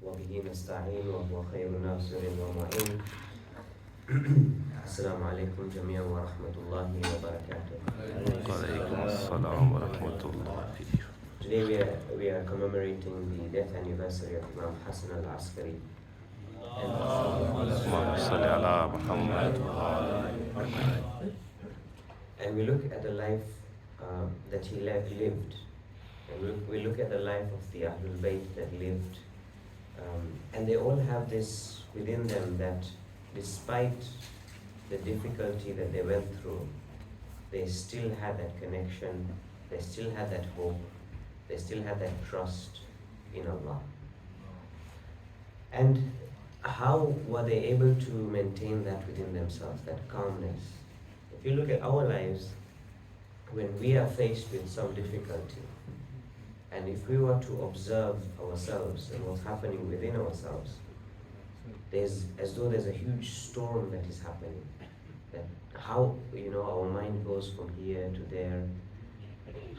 وبه نستعين وهو خير ناصر ومعين. السلام عليكم جميعا ورحمة الله وبركاته. وعليكم السلام ورحمة الله. Today we are commemorating the death anniversary of Imam Hassen al-Askari. And we look at the life that he lived. And we look at the life of the Ahlul Bayt that lived. And they all have this within them that despite the difficulty that they went through, they still had that connection, they still had that hope, they still had that trust in Allah. And how were they able to maintain that within themselves, that calmness? If you look at our lives, when we are faced with some difficulty, and if we were to observe ourselves and what's happening within ourselves, there's as though there's a huge storm that is happening. That how our mind goes from here to there.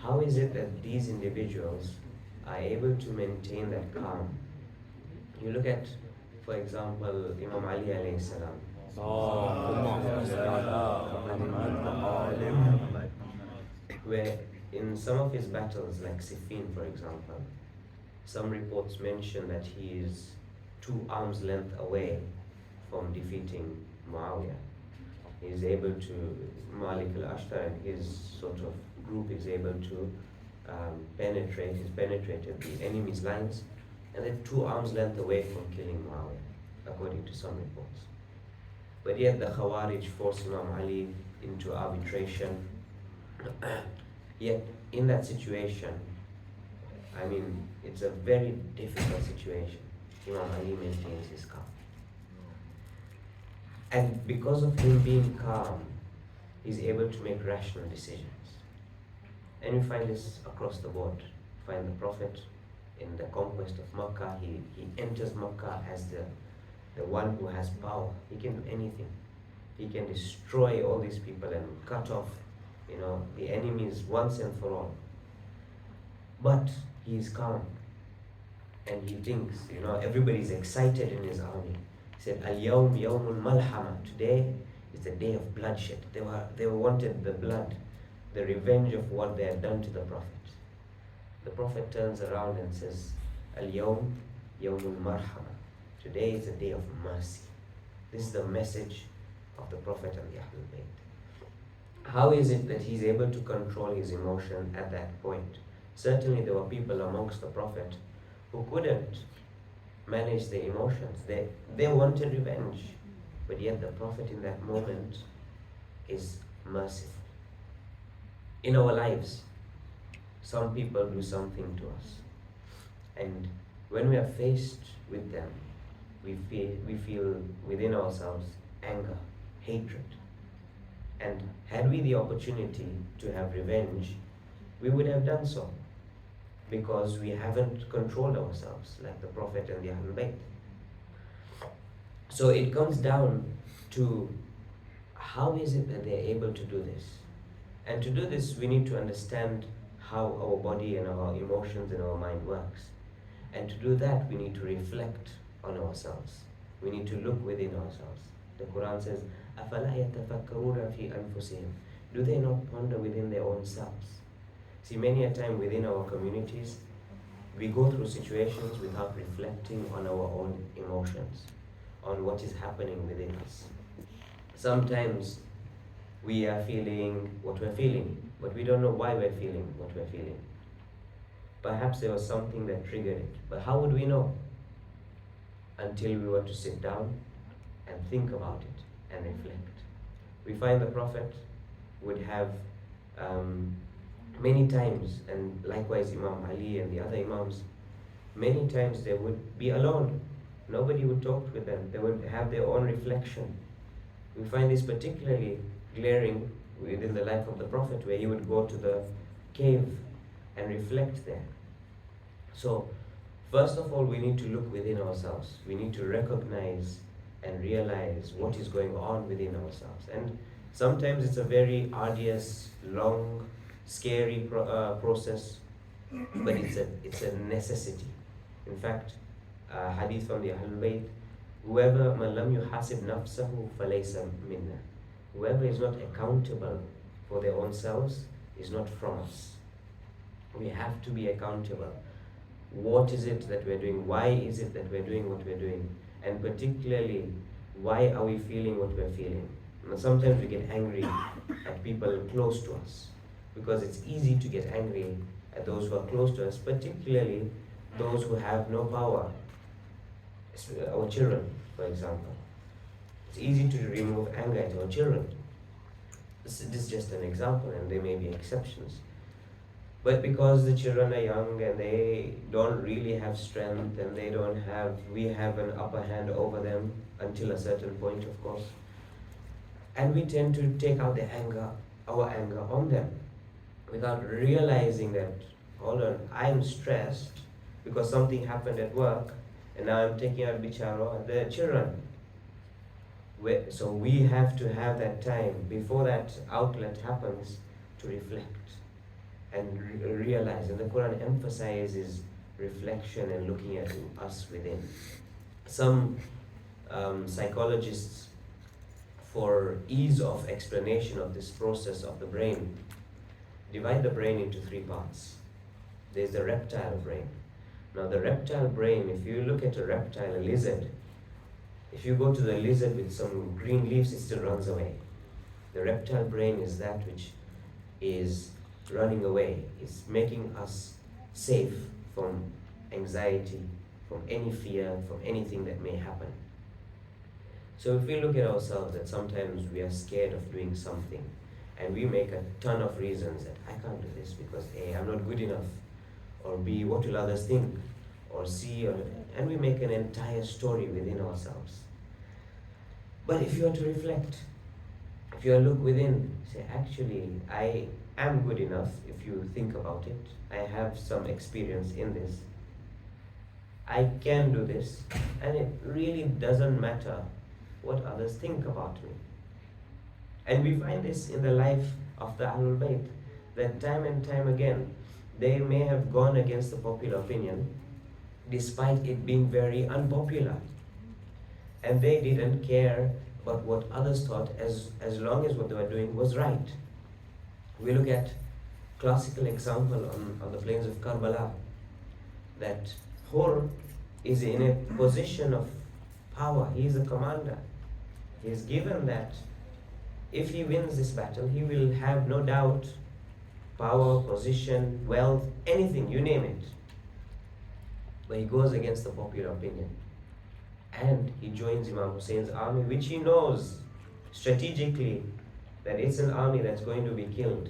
How is it that these individuals are able to maintain that calm? You look at, for example, Imam Ali alayhi salam. Where in some of his battles, like Siffin for example, some reports mention that he is 2 arms length away from defeating Muawiyah. He is able to, Malik al-Ashtar and his sort of group is able to he's penetrated the enemy's lines, and they're 2 arms length away from killing Muawiyah, according to some reports. But yet the Khawarij forced Imam Ali into arbitration. Yet in that situation, I mean, it's a very difficult situation. Imam Ali maintains his calm. And because of him being calm, he's able to make rational decisions. And we find this across the board. We find the Prophet in the conquest of Makkah, he enters Makkah as the one who has power. He can do anything. He can destroy all these people and cut off the enemies once and for all. But he is calm. And he thinks, everybody's excited in his army. He said, Al-Yawm Yawmul Malhama. Today is the day of bloodshed. They wanted the blood, the revenge of what they had done to the Prophet. The Prophet turns around and says, Al-Yawm Yawmul Marhama. Today is the day of mercy. This is the message of the Prophet and the Ahlul Bayt. How is it that he's able to control his emotion at that point? Certainly there were people amongst the Prophet who couldn't manage their emotions. They wanted revenge. But yet the Prophet in that moment is merciful. In our lives, some people do something to us. And when we are faced with them, we feel within ourselves anger, hatred. And had we the opportunity to have revenge, we would have done so, because we haven't controlled ourselves like the Prophet and the Ahlul Bayt. So it comes down to how is it that they're able to do this? And to do this, we need to understand how our body and our emotions and our mind works. And to do that, we need to reflect on ourselves. We need to look within ourselves. The Quran says, أَفَلَا يَتَفَكَّرُونَ فِي أَنفُسِهِمْ. Do they not ponder within their own selves? See, many a time within our communities, we go through situations without reflecting on our own emotions, on what is happening within us. Sometimes we are feeling what we're feeling, but we don't know why we're feeling what we're feeling. Perhaps there was something that triggered it, but how would we know? Until we were to sit down and think about it and reflect. We find the Prophet would have many times, and likewise Imam Ali and the other Imams, many times they would be alone. Nobody would talk with them. They would have their own reflection. We find this particularly glaring within the life of the Prophet, where he would go to the cave and reflect there. So, first of all, we need to look within ourselves. We need to recognize and realize what is going on within ourselves. And sometimes it's a very arduous, long, scary process, but it's a necessity. In fact, hadith from the Ahlul Bayt, whoever man lam yuhasib nafsahu falaysa minna. Whoever is not accountable for their own selves is not from us. We have to be accountable. What is it that we're doing? Why is it that we're doing what we're doing? And particularly, why are we feeling what we're feeling? Now, sometimes we get angry at people close to us because it's easy to get angry at those who are close to us, particularly those who have no power. Our children, for example. It's easy to remove anger at our children. This is just an example, and there may be exceptions. But because the children are young and they don't really have strength and we have an upper hand over them until a certain point, of course. And we tend to take out our anger on them without realizing that, hold on, I'm stressed because something happened at work and now I'm taking out bicharo at the children. So we have to have that time before that outlet happens to reflect and realize. And the Quran emphasizes reflection and looking at us within. Some psychologists, for ease of explanation of this process of the brain, divide the brain into three parts. There's the reptile brain. Now the reptile brain, if you look at a reptile, a lizard, if you go to the lizard with some green leaves, it still runs away. The reptile brain is that which is running away. It's making us safe from anxiety, from any fear, from anything that may happen. So if we look at ourselves that sometimes we are scared of doing something and we make a ton of reasons that I can't do this because A, I'm not good enough, or B, what will others think, or C, and we make an entire story within ourselves. But if you are to reflect, if you look within, say, actually, I am good enough. If you think about it, I have some experience in this. I can do this, and it really doesn't matter what others think about me. And we find this in the life of the Ahlul Bayt, that time and time again, they may have gone against the popular opinion, despite it being very unpopular. And they didn't care about what others thought as long as what they were doing was right. We look at classical example on the plains of Karbala, that Hur is in a position of power. He is a commander. He is given that if he wins this battle, he will have no doubt power, position, wealth, anything, you name it. But he goes against the popular opinion. And he joins Imam Hussein's army, which he knows strategically that it's an army that's going to be killed.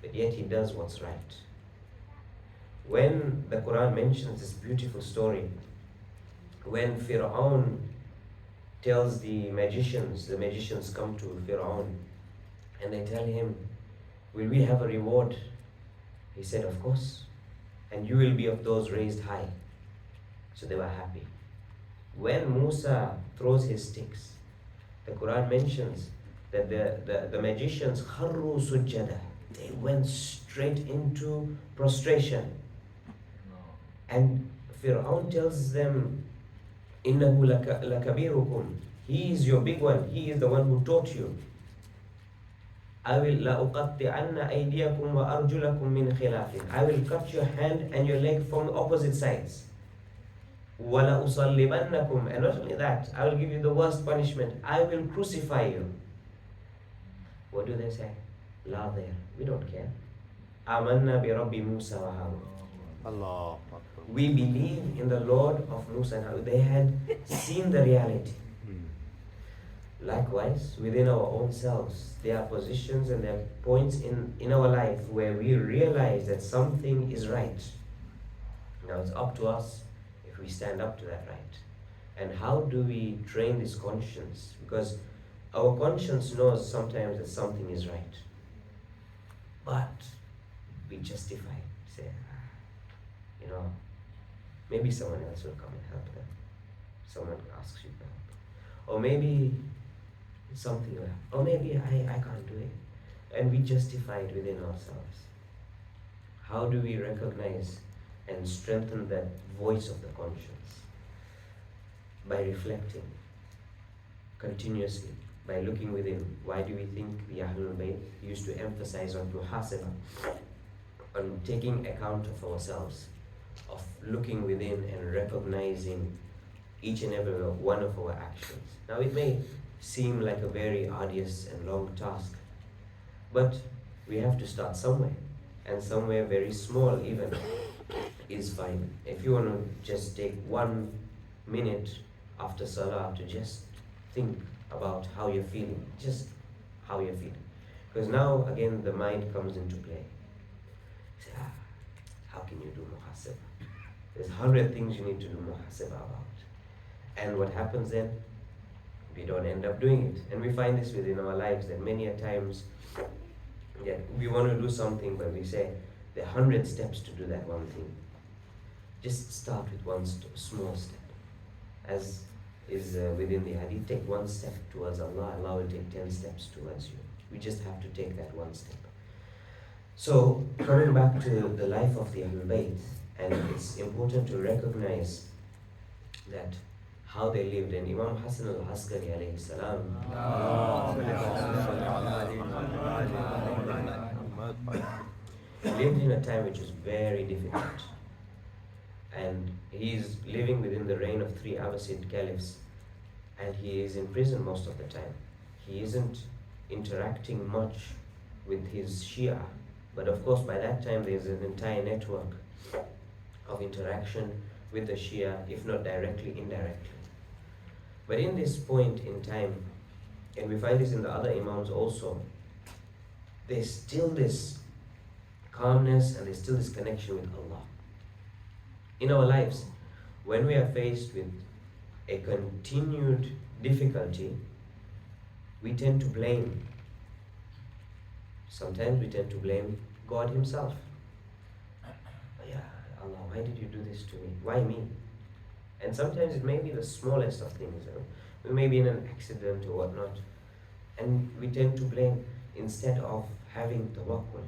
But yet he does what's right. When the Quran mentions this beautiful story, when Fir'aun tells the magicians come to Fir'aun and they tell him, will we have a reward? He said, of course. And you will be of those raised high. So they were happy. When Musa throws his sticks, the Quran mentions that the magicians kharru sujjada, they went straight into prostration. And Fir'aun tells them, innahu lakabirukum, he is your big one, he is the one who taught you. I will لَأُقَطِّعَنَّ أَيْدِيَكُمْ وَأَرْجُلَكُمْ مِنْ خِلَافٍ, I will cut your hand and your leg from opposite sides. وَلَأُصَلِّبَنَّكُمْ, and not only that, I will give you the worst punishment, I will crucify you. What do they say? La there, we don't care. آمَنَّا بِرَبِّ مُوسَى وَهَارُونَ, Allah. we believe in the Lord of Musa and Harun. They had seen the reality. Likewise, within our own selves, there are positions and there are points in our life where we realize that something is right. Now it's up to us if we stand up to that right. And how do we train this conscience? Because our conscience knows sometimes that something is right. But we justify it. Say, maybe someone else will come and help them. Someone asks you for help. Or maybe something will happen. Or maybe I can't do it. And we justify it within ourselves. How do we recognize and strengthen that voice of the conscience? by reflecting continuously, by looking within. Why do we think the Ahlul Bayt used to emphasize on muhasabah, on taking account of ourselves, of looking within and recognizing each and every one of our actions? Now it may seem like a very arduous and long task, but we have to start somewhere, and somewhere very small even is fine. If you want to just take 1 minute after Salah to just think about how you're feeling, just how you're feeling. Because now again the mind comes into play. You say, how can you do muhasabah? There's 100 things you need to do muhasabah about. And what happens then? We don't end up doing it. And we find this within our lives, that many a times we want to do something, but we say there are 100 steps to do that one thing. Just start with one small step. As is within the hadith, take 1 step towards Allah, Allah will take 10 steps towards you. We just have to take that 1 step. So, coming back to the life of the Ahlul Bayt, and it's important to recognize that how they lived. And Imam Hassen al-Askari alayhi salam lived in a time which was very difficult, and he's living within the reign of 3 Abbasid caliphs, and he is in prison most of the time. He isn't interacting much with his Shia, but of course by that time there's an entire network of interaction with the Shia, if not directly, indirectly. But in this point in time, and we find this in the other Imams also, there's still this calmness and there's still this connection with Allah. In our lives, when we are faced with a continued difficulty, we tend to blame. Sometimes we tend to blame God Himself. Yeah, Allah, why did you do this to me? Why me? And sometimes it may be the smallest of things. We may be in an accident or whatnot, and we tend to blame instead of having tawakkul.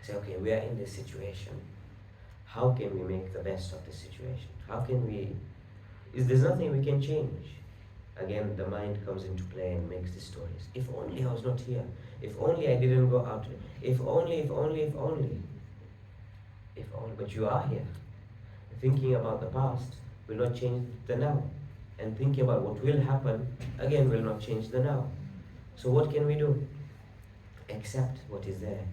Say, okay, we are in this situation. How can we make the best of the situation? How can we... There's nothing we can change. Again, the mind comes into play and makes the stories. If only I was not here. If only I didn't go out. If only, if only, if only. If only. But you are here. Thinking about the past will not change the now. And thinking about what will happen, again, will not change the now. So what can we do? Accept what is there.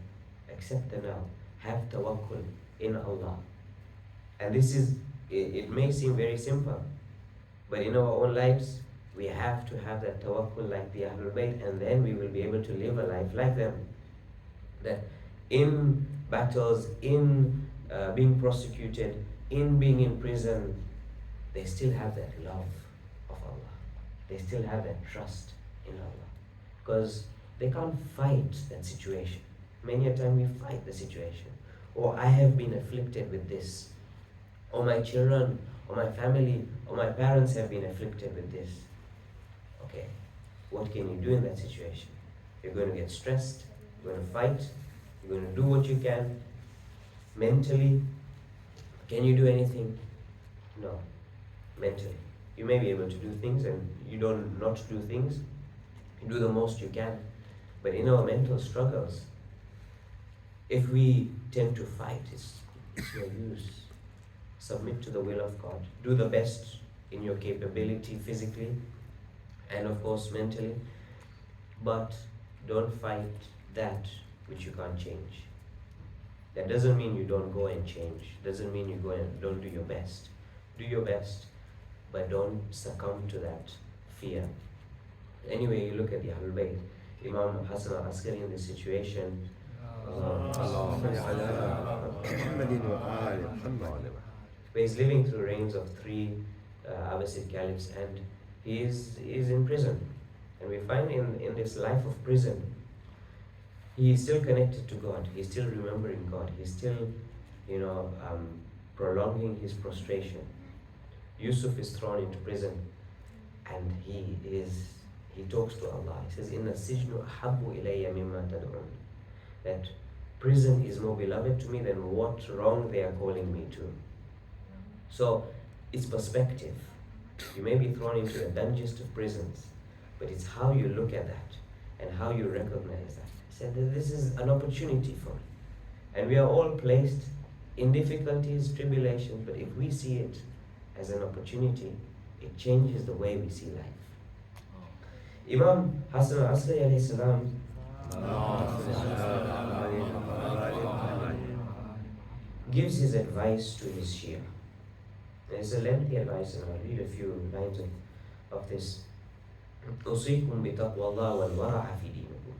Accept the now. Have tawakkul in Allah. And this is, it may seem very simple, but in our own lives, we have to have that tawakkul like the Ahlul Bayt, and then we will be able to live a life like them. That in battles, in being prosecuted, in being in prison, they still have that love of Allah. They still have that trust in Allah. Because they can't fight that situation. Many a time we fight the situation. Or I have been afflicted with this. Or my children, or my family, or my parents have been afflicted with this. Okay, what can you do in that situation? You're going to get stressed, you're going to fight, you're going to do what you can. Mentally, can you do anything? No. Mentally. You may be able to do things, and you don't not do things. You do the most you can. But in our mental struggles, if we tend to fight, it's no use. Submit to the will of God. Do the best in your capability physically and of course mentally, but don't fight that which you can't change. That doesn't mean you don't go and change. Doesn't mean you go and don't do your best. Do your best, but don't succumb to that fear. Anyway, you look at the Ahlul Bayt, Imam Hassen al-Askari in this situation. Where he's living through reigns of 3 Abbasid caliphs, and he is in prison. And we find in this life of prison, he is still connected to God. He's still remembering God. He's still, prolonging his prostration. Yusuf is thrown into prison, and he talks to Allah. He says, "Inna sijnu ahabbu ilayya mimma tad'un." That prison is more beloved to me than what wrong they are calling me to. So it's perspective. You may be thrown into the dungeons of prisons, but it's how you look at that and how you recognize that. He said that this is an opportunity for me. And we are all placed in difficulties, tribulations, but if we see it as an opportunity, it changes the way we see life. Imam Hassen Askari alayhi salam gives his advice to his Shia. It's a lengthy advice, and I'll read a few lines of this. أوصيكم بتقوى الله والورع في دينكم.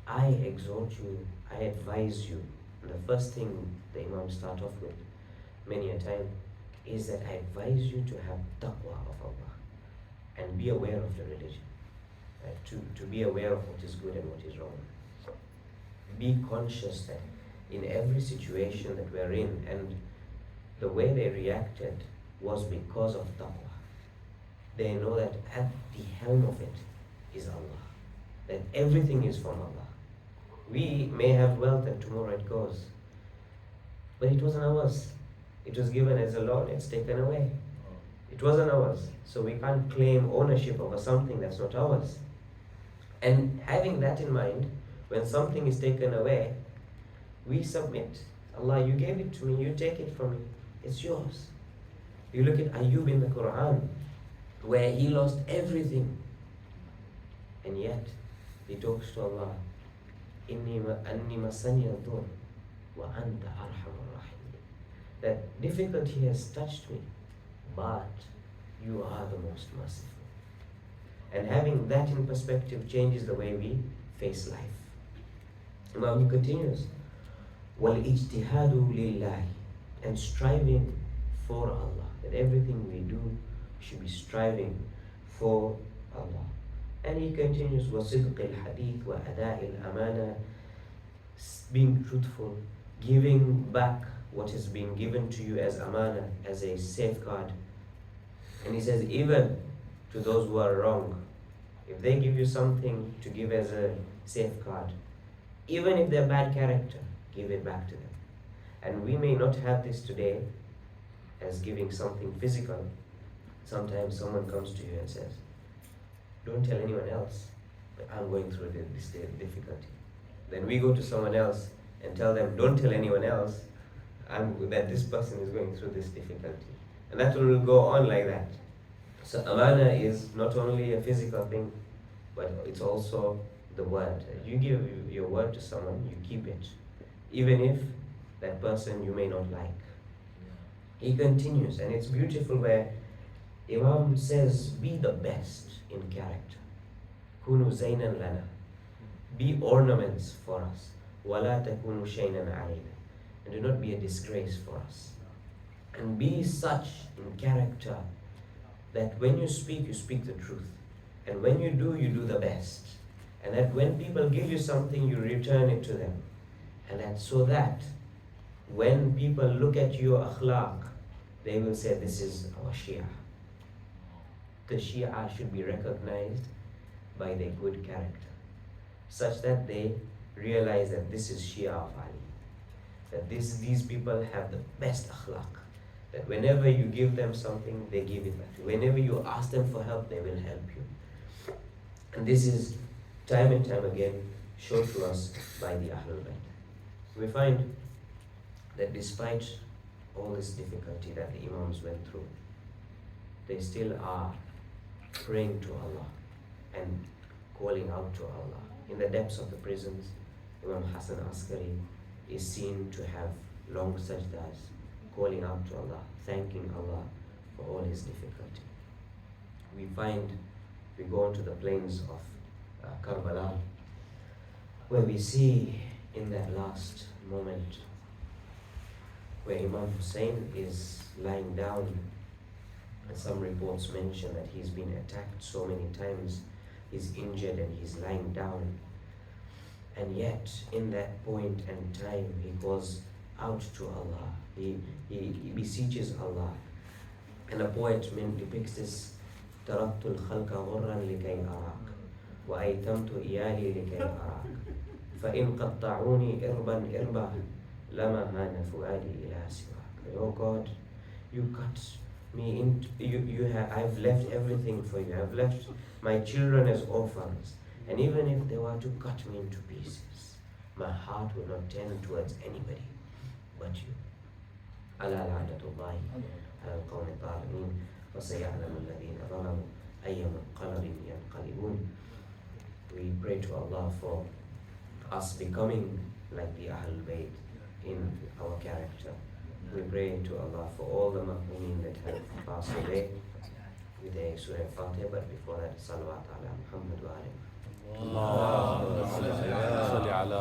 I exhort you, I advise you. And the first thing the Imam start off with many a time is that I advise you to have taqwa of Allah and be aware of the religion. To be aware of what is good and what is wrong. Be conscious that in every situation that we're in, and the way they reacted was because of taqwa. They know that at the helm of it is Allah, that everything is from Allah. We may have wealth and tomorrow it goes, but it wasn't ours. It was given as a loan, it's taken away. It wasn't ours, so we can't claim ownership over something that's not ours. And having that in mind, when something is taken away, we submit. Allah, you gave it to me, you take it from me, it's yours. You look at Ayub in the Quran, where he lost everything, and yet he talks to Allah, Inni anni masani adur wa anta arhamur rahim. That difficulty has touched me, but you are the most merciful. And having that in perspective changes the way we face life. Imam continues, وَالْإِجْتِهَادُ لِلَّهِ, and striving for Allah. That everything we do should be striving for Allah. And he continues, وَصِدْقِ الْحَدِيثِ وَأَدَاءِ الْأَمَانَةِ, being truthful, giving back what has been given to you as amana, as a safeguard. And he says, even to those who are wrong, if they give you something to give as a safeguard, even if they're bad character, give it back to them. And we may not have this today as giving something physical. Sometimes someone comes to you and says, don't tell anyone else, but I'm going through this difficulty. Then we go to someone else and tell them, don't tell anyone else that this person is going through this difficulty. And that will go on like that. So amana is not only a physical thing, but it's also the word. You give your word to someone, you keep it, even if that person you may not like. He continues, and it's beautiful where Imam says, be the best in character. Kunu zaynan lana. Be ornaments for us. Wala takunu shaynan alayna. And do not be a disgrace for us. And be such in character that when you speak the truth. And when you do the best. And that when people give you something, you return it to them. And that so that when people look at your akhlaq, they will say, this is our Shia. The Shia should be recognized by their good character, such that they realize that this is Shia of Ali. That these people have the best akhlaq. That whenever you give them something, they give it back. Whenever you ask them for help, they will help you. And this is time and time again shown to us by the Ahlul Bayt. We find that despite all this difficulty that the Imams went through, they still are praying to Allah and calling out to Allah. In the depths of the prisons, Imam Hassen Askari is seen to have long sajdas, calling out to Allah, thanking Allah for all his difficulty. We go onto the plains of Karbala, where we see in that last moment where Imam Hussein is lying down, and some reports mention that he's been attacked so many times, he's injured and he's lying down. And yet, in that point and time, he goes out to Allah. He beseeches Allah. And a poet depicts this: تَرَكْتُ الْخَلْقَ غُرًّا لِكَيْ أَرَاكَ وَأَيْتَمْتُ إِيَالِي لِكَيْ أَرَاكَ فَإِنْ قَطَّعُونِي إِرْبًا إِرْبًا لَمَا هَانَ فُؤَادِي إِلَى سِوَاكَ. Oh God, you cut me into I've left everything for you. I've left my children as orphans. And even if they were to cut me into pieces, my heart will not turn towards anybody but you. ألا لعنة الله على القوم الظالمين وسيعلم الذين ظلموا أي منقلب ينقلبون. We pray to Allah for us becoming like the Ahlul Bayt in our character. We pray to Allah for all the Mahrumin that have passed away with a Surah Fatiha, but before that, Salawat ala Muhammad wa alihi. اللهم صل على